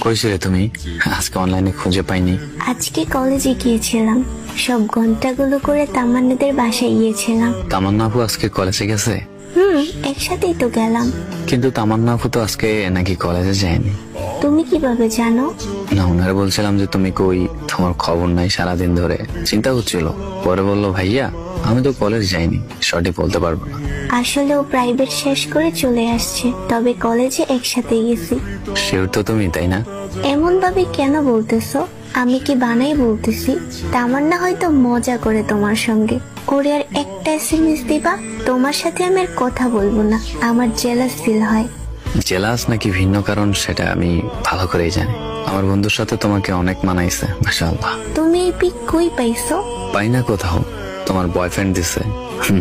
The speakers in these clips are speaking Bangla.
কইছিলে তুমি আজকে অনলাইনে খুঁজে পাইনি? আজকে কলেজে গিয়েছিলাম, সব ঘন্টাগুলো করে তামান্নাদের বাসায় গিয়েছিলাম। তামান্না আপু আজকে কলেজে গেছে? একসাথেই তো গেলাম। কিন্তু তামান্না আপু তো আজকে নাকি কলেজে যায়নি। তুমি কিভাবে জানো? না, ওনারা বলছিলাম যে তুমি কই, তোমার খবর নাই সারাদিন ধরে। চিন্তা হচ্ছিল, পরে বললো ভাইয়া আমি তো কলেজ যাইনি, সঠিক বলতে পারবো না। আসলে ও প্রাইভেট শেষ করে চলে আসছে, তবে কলেজে একসাথে গেছি। শিওর তো তুমি, তাই না? এমন ভাবে কেন বলতেছো? আমি কি বানাই বলতেছি? তামান্না হয়তো মজা করে তোমার সঙ্গে। ওরে আর একটা এসএমএস দিবা, তোমার সাথে আমি আর কথা বলবো না, আমার জেলাস ফিল হয়। জেলাস নাকি ভিন্ন কারণ সেটা আমি ভালো করেই জানি। আমার বন্ধুর সাথে তোমাকে অনেক মানাইছে, মাশাআল্লাহ। তুমি এই পিক কই পাইছো? পাই না কোথাও, তোমার বয়ফ্রেন্ড দিছে,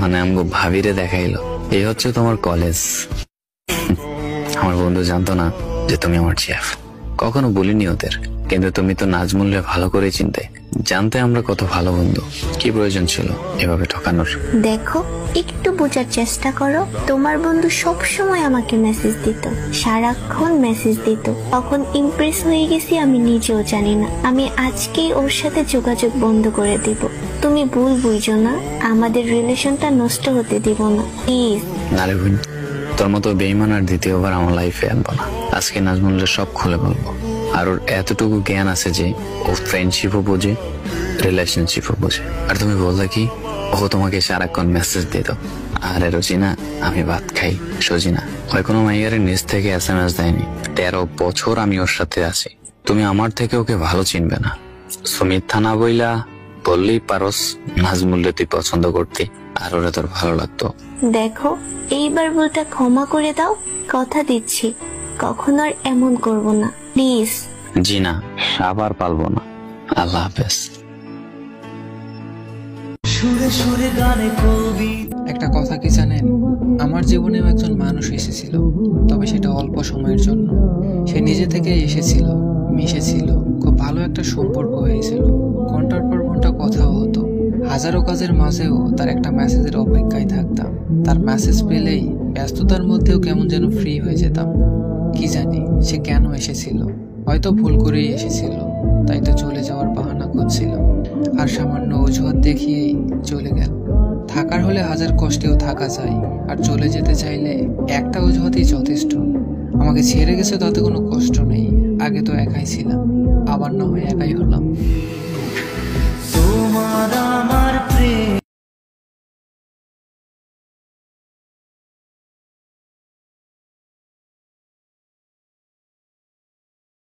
মানে আমগো ভাবিরে দেখাইলো। এই হচ্ছে তোমার কলেজ। আমার বন্ধু জানতো না যে তুমি আমার চেফ, কখনো বলিনি ওদের, কিন্তু তুমি তো নাজমুলরে ভালো করে চিনতে, জানতে আমরা কত ভালো বন্ধু। কি প্রয়োজন ছিল এভাবে ঠকানোর? দেখো, একটু বোঝার চেষ্টা করো। তোমার বন্ধু সব সময় আমাকে মেসেজ দিত, সারাক্ষণ মেসেজ দিত। তখন ইমপ্রেস হয়ে গেছি আমি নিজেও জানি না। আমি আজকেই ওর সাথে যোগাযোগ বন্ধ করে দিব। তুমি ভুল বুঝো না, আমাদের রিলেশনটা নষ্ট হতে দিব না, প্লিজ। না রে বোন, তোর মতো বেইমান আর দ্বিতীয়বার আমার লাইফে আনবো না। আজকে নাজমুলরে সব খুলে বলবো। আর ওর এতটুকু জ্ঞান আছে যে ও ফ্রেন্ডশিপও বোঝে, রিলেশনশিপও বোঝে। আর তুমি বললে কি ও তোমাকে সারাক্ষণ মেসেজ দিত? আরে রোজিনা, আমি ভাত খাই। সজিনা ওই কোনো মাইয়ারের নিজ থেকে এসএমএস দেয়নি। 13 বছর আমি ওর সাথে আছি, তুমি আমার থেকে ওকে ভালো চিনবে না। মিথ্যা না বললেই পারস নাজমুলরে তুই পছন্দ করতি, আর ওরা তোর ভালো লাগতো। দেখো, এইবার ভুলটা ক্ষমা করে দাও, কথা দিচ্ছি কখনো আর এমন করব না, প্লিজ। জি না, আবার পালবো না। আল্লাহ হাফেজ। একটা কথা কি জানেন, আমার জীবনেও একজন মানুষ এসেছিল, তবে সেটা অল্প সময়ের জন্য। সে নিজে থেকে এসেছিল, মিশেছিল, খুব ভালো একটা সম্পর্ক হয়েছিল। ঘন্টার পর ঘন্টা কথাও হতো। হাজারো কাজের মাঝেও তার একটা মেসেজের অপেক্ষায় থাকতাম। তার মেসেজ পেলেই ব্যস্ততার মধ্যেও কেমন যেন ফ্রি হয়ে যেতাম। কি জানি সে কেন এসেছিল, হয়তো ভুল করেই এসেছিল, তাই তো চলে যাওয়ার বাহানা করছিলাম। আর সামান্য অজুহাত দেখিয়েই চলে গেল। থাকার হলে হাজার কষ্টেও থাকা যায়, আর চলে যেতে চাইলে একটা অজুহাতই যথেষ্ট। আমাকে ছেড়ে গেছে তাতে কোনো কষ্ট নেই, আগে তো একাই ছিলাম, আবার না হয় একাই হলাম। তোমার আমার